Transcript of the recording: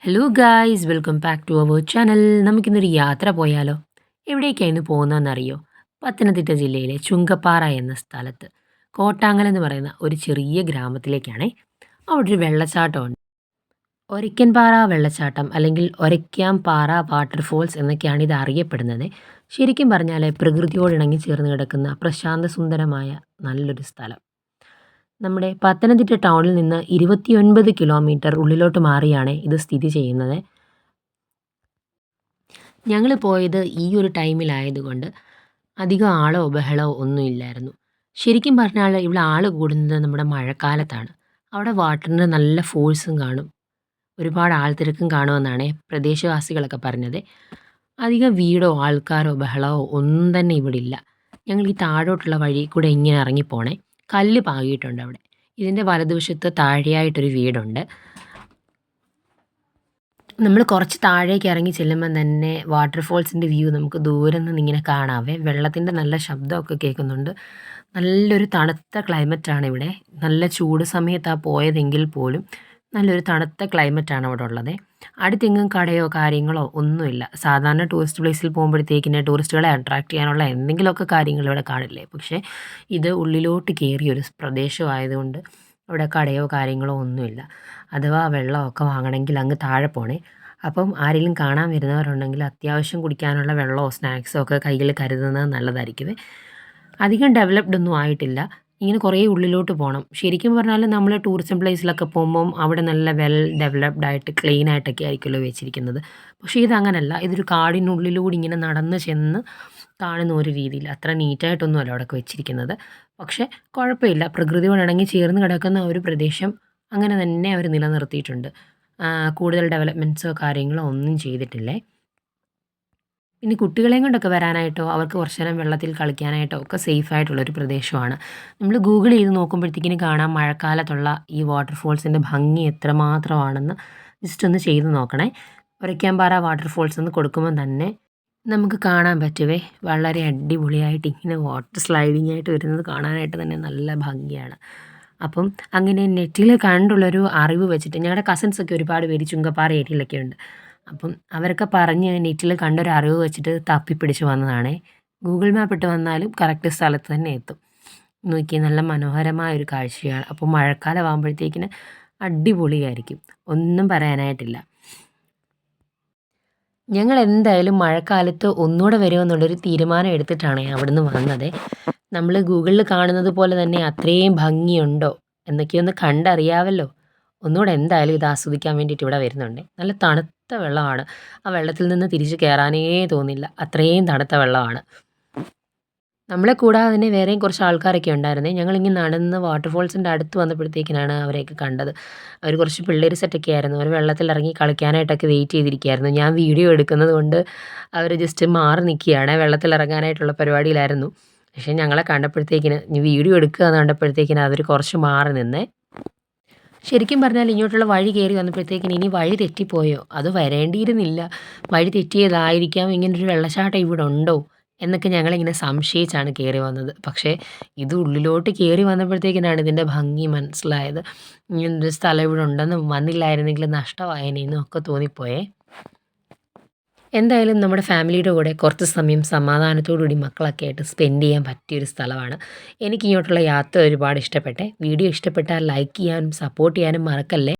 Hello guys, welcome back to our channel. നമുക്കിന്നൊരു യാത്ര പോയാലോ? എവിടേക്കായിരുന്നു പോകുന്നതെന്നറിയോ? പത്തനംതിട്ട ജില്ലയിലെ ചുങ്കപ്പാറ എന്ന സ്ഥലത്ത് കോട്ടാങ്ങൽ എന്ന് പറയുന്ന ഒരു ചെറിയ ഗ്രാമത്തിലേക്കാണേ. അവിടെ ഒരു വെള്ളച്ചാട്ടമുണ്ട്. ഒരയ്ക്കൻപാറ വെള്ളച്ചാട്ടം അല്ലെങ്കിൽ ഒരയ്ക്കാംപാറ വാട്ടർഫോൾസ് എന്നൊക്കെയാണ് ഇത് അറിയപ്പെടുന്നത്. ശരിക്കും പറഞ്ഞാൽ പ്രകൃതിയോടിണങ്ങി ചേർന്ന് കിടക്കുന്ന പ്രശാന്ത സുന്ദരമായ നല്ലൊരു സ്ഥലം. നമ്മുടെ പത്തനംതിട്ട ടൗണിൽ നിന്ന് 29 കിലോമീറ്റർ ഉള്ളിലോട്ട് മാറിയാണ് ഇത് സ്ഥിതി ചെയ്യുന്നത്. ഞങ്ങൾ പോയത് ഈ ഒരു ടൈമിലായതുകൊണ്ട് അധികം ആളോ ബഹളമോ ഒന്നുമില്ലായിരുന്നു. ശരിക്കും പറഞ്ഞാൽ ഇവിടെ ആൾ കൂടുന്നത് നമ്മുടെ മഴക്കാലത്താണ്. അവിടെ വാട്ടറിന് നല്ല ഫോഴ്സും കാണും, ഒരുപാട് ആൾത്തിരക്കും കാണുമെന്നാണ് പ്രദേശവാസികളൊക്കെ പറഞ്ഞത്. അധികം വീടോ ആൾക്കാരോ ബഹളമോ ഒന്നും തന്നെ ഇവിടെ ഇല്ല. ഞങ്ങൾ ഈ താഴോട്ടുള്ള വഴി കൂടെ ഇങ്ങനെ ഇറങ്ങിപ്പോണേ. കല്ല് പാകിയിട്ടുണ്ട് അവിടെ. ഇതിൻ്റെ വലതുവശത്ത് താഴെയായിട്ടൊരു വീടുണ്ട്. നമ്മൾ കുറച്ച് താഴേക്ക് ഇറങ്ങി ചെല്ലുമ്പം തന്നെ വാട്ടർഫോൾസിൻ്റെ വ്യൂ നമുക്ക് ദൂരെ നിന്ന് ഇങ്ങനെ കാണാവേ. വെള്ളത്തിൻ്റെ നല്ല ശബ്ദമൊക്കെ കേൾക്കുന്നുണ്ട്. നല്ലൊരു തണുത്ത ക്ലൈമറ്റാണ് ഇവിടെ. നല്ല ചൂട് സമയത്താണ് പോയതെങ്കിൽ പോലും നല്ലൊരു തണുത്ത ക്ലൈമറ്റാണ് അവിടെ ഉള്ളത്. അടുത്തെങ്ങും കടയോ കാര്യങ്ങളോ ഒന്നുമില്ല. സാധാരണ ടൂറിസ്റ്റ് പ്ലേസിൽ പോകുമ്പോഴത്തേക്കിന് ടൂറിസ്റ്റുകളെ അട്രാക്റ്റ് ചെയ്യാനുള്ള എന്തെങ്കിലുമൊക്കെ കാര്യങ്ങൾ ഇവിടെ കാണില്ലേ. പക്ഷേ ഇത് ഉള്ളിലോട്ട് കയറിയൊരു പ്രദേശമായതുകൊണ്ട് അവിടെ കടയോ കാര്യങ്ങളോ ഒന്നുമില്ല. അഥവാ വെള്ളമൊക്കെ വാങ്ങണമെങ്കിൽ അങ്ങ് താഴെ പോണേ. അപ്പം ആരെങ്കിലും കാണാൻ വരുന്നവരുണ്ടെങ്കിൽ അത്യാവശ്യം കുടിക്കാനുള്ള വെള്ളമോ സ്നാക്സോ ഒക്കെ കയ്യിൽ കരുതുന്നത് നല്ലതായിരിക്കും. അധികം ഡെവലപ്ഡ് ഒന്നും ആയിട്ടില്ല. ഇങ്ങനെ കുറേ ഉള്ളിലോട്ട് പോകണം. ശരിക്കും പറഞ്ഞാൽ നമ്മൾ ടൂറിസം പ്ലേസിലൊക്കെ പോകുമ്പം അവിടെ നല്ല വെൽ ഡെവലപ്ഡ് ആയിട്ട് ക്ലീൻ ആയിട്ടൊക്കെ ആയിരിക്കുമല്ലോ വെച്ചിരിക്കുന്നത്. പക്ഷേ ഇതങ്ങനല്ല. ഇതൊരു കാടിനുള്ളിലൂടെ ഇങ്ങനെ നടന്ന് ചെന്ന് കാണുന്ന ഒരു രീതിയിൽ അത്ര നീറ്റായിട്ടൊന്നുമല്ല അവിടെയൊക്കെ വെച്ചിരിക്കുന്നത്. പക്ഷേ കുഴപ്പമില്ല. പ്രകൃതിയോട് ഇണങ്ങി ചേർന്ന് കിടക്കുന്ന ഒരു പ്രദേശം അങ്ങനെ തന്നെ അവർ നിലനിർത്തിയിട്ടുണ്ട്. കൂടുതൽ ഡെവലപ്മെൻറ്റ്സോ കാര്യങ്ങളോ ഒന്നും ചെയ്തിട്ടില്ലേ. പിന്നെ കുട്ടികളെയും കൊണ്ടൊക്കെ വരാനായിട്ടോ അവർക്ക് കുറച്ച് നേരം വെള്ളത്തിൽ കളിക്കാനായിട്ടോ ഒക്കെ സേഫ് ആയിട്ടുള്ളൊരു പ്രദേശമാണ്. നമ്മൾ ഗൂഗിൾ ചെയ്ത് നോക്കുമ്പോഴത്തേക്കിന് കാണാം മഴക്കാലത്തുള്ള ഈ വാട്ടർഫോൾസിൻ്റെ ഭംഗി എത്രമാത്രമാണെന്ന്. ജസ്റ്റ് ഒന്ന് ചെയ്ത് നോക്കണേ. ഒരയ്ക്കാംപാറ വാട്ടർഫോൾസ് എന്ന് കൊടുക്കുമ്പോൾ തന്നെ നമുക്ക് കാണാൻ പറ്റുവേ. വളരെ അടിപൊളിയായിട്ട് ഇങ്ങനെ വാട്ടർ സ്ലൈഡിങ് ആയിട്ട് വരുന്നത് കാണാനായിട്ട് തന്നെ നല്ല ഭംഗിയാണ്. അപ്പം അങ്ങനെ നെറ്റിൽ കണ്ടുള്ളൊരു അറിവ് വെച്ചിട്ട് ഞങ്ങളുടെ കസിൻസൊക്കെ ഒരുപാട് പേര് ചുങ്കപ്പാറ ഏരിയയിലൊക്കെ ഉണ്ട്. അപ്പം അവരൊക്കെ പറഞ്ഞ് നെറ്റിൽ കണ്ടൊരു അറിവ് വെച്ചിട്ട് തപ്പിപ്പിടിച്ച് വന്നതാണേ. ഗൂഗിൾ മാപ്പ് ഇട്ട് വന്നാലും കറക്റ്റ് സ്ഥലത്ത് തന്നെ എത്തും. നോക്കിയാൽ നല്ല മനോഹരമായ ഒരു കാഴ്ചയാണ്. അപ്പോൾ മഴക്കാലം ആകുമ്പോഴത്തേക്കിന് അടിപൊളിയായിരിക്കും, ഒന്നും പറയാനായിട്ടില്ല. ഞങ്ങൾ എന്തായാലും മഴക്കാലത്ത് ഒന്നുകൂടെ വരുമെന്നുള്ളൊരു തീരുമാനം എടുത്തിട്ടാണ് അവിടുന്ന് വന്നത്. നമ്മൾ ഗൂഗിളിൽ കാണുന്നത് പോലെ തന്നെ അത്രയും ഭംഗിയുണ്ടോ എന്നൊക്കെയൊന്ന് കണ്ടറിയാമല്ലോ. ഒന്നുകൂടെ എന്തായാലും ഇത് ആസ്വദിക്കാൻ വേണ്ടിയിട്ട് ഇവിടെ വരുന്നുണ്ട്. നല്ല തണുത്ത വെള്ളമാണ്. ആ വെള്ളത്തിൽ നിന്ന് തിരിച്ച് കയറാനേ തോന്നില്ല, അത്രയും തണുത്ത വെള്ളമാണ്. നമ്മളെ കൂടാതെ തന്നെ വേറെയും കുറച്ച് ആൾക്കാരൊക്കെ ഉണ്ടായിരുന്നേ. ഞങ്ങളിങ്ങനെ നടന്ന് വാട്ടർഫോൾസിൻ്റെ അടുത്ത് വന്നപ്പോഴത്തേക്കിനാണ് അവരെയൊക്കെ കണ്ടത്. അവർ കുറച്ച് പിള്ളേർ സെറ്റൊക്കെ ആയിരുന്നു. അവർ വെള്ളത്തിലിറങ്ങി കളിക്കാനായിട്ടൊക്കെ വെയിറ്റ് ചെയ്തിരിക്കുകയായിരുന്നു. ഞാൻ വീഡിയോ എടുക്കുന്നത് കൊണ്ട് അവർ ജസ്റ്റ് മാറി നിൽക്കുകയാണ്. വെള്ളത്തിലിറങ്ങാനായിട്ടുള്ള പരിപാടിയിലായിരുന്നു. പക്ഷേ ഞങ്ങളെ കണ്ടപ്പോഴത്തേക്കിന് വീഡിയോ എടുക്കുക എന്ന് കണ്ടപ്പോഴത്തേക്കിന് അവർ കുറച്ച് മാറി നിന്നേ. ശരിക്കും പറഞ്ഞാൽ ഇങ്ങോട്ടുള്ള വഴി കയറി വന്നപ്പോഴത്തേക്കിന് ഇനി വഴി തെറ്റിപ്പോയോ, അത് വരേണ്ടിയിരുന്നില്ല, വഴി തെറ്റിയതായിരിക്കാം, ഇങ്ങനൊരു വെള്ളച്ചാട്ടം ഇവിടെ ഉണ്ടോ എന്നൊക്കെ ഞങ്ങളിങ്ങനെ സംശയിച്ചാണ് കയറി വന്നത്. പക്ഷേ ഇത് ഉള്ളിലോട്ട് കയറി വന്നപ്പോഴത്തേക്കിനാണ് ഇതിൻ്റെ ഭംഗി മനസ്സിലായത്. ഇങ്ങനൊരു സ്ഥലം ഇവിടെ ഉണ്ടെന്നും വന്നില്ലായിരുന്നെങ്കിൽ നഷ്ടമായേനെന്നും ഒക്കെ തോന്നിപ്പോയേ. എന്തായാലും നമ്മുടെ ഫാമിലിയുടെ കൂടെ കുറച്ച് സമയം സമാധാനത്തോടുകൂടി മക്കളൊക്കെ ആയിട്ട് സ്പെൻഡ് ചെയ്യാൻ പറ്റിയൊരു സ്ഥലമാണ്. എനിക്ക് ഇങ്ങോട്ടുള്ള യാത്ര ഒരുപാട് ഇഷ്ടപ്പെട്ടെ. വീഡിയോ ഇഷ്ടപ്പെട്ടാൽ ലൈക്ക് ചെയ്യാനും സപ്പോർട്ട് ചെയ്യാനും മറക്കല്ലേ.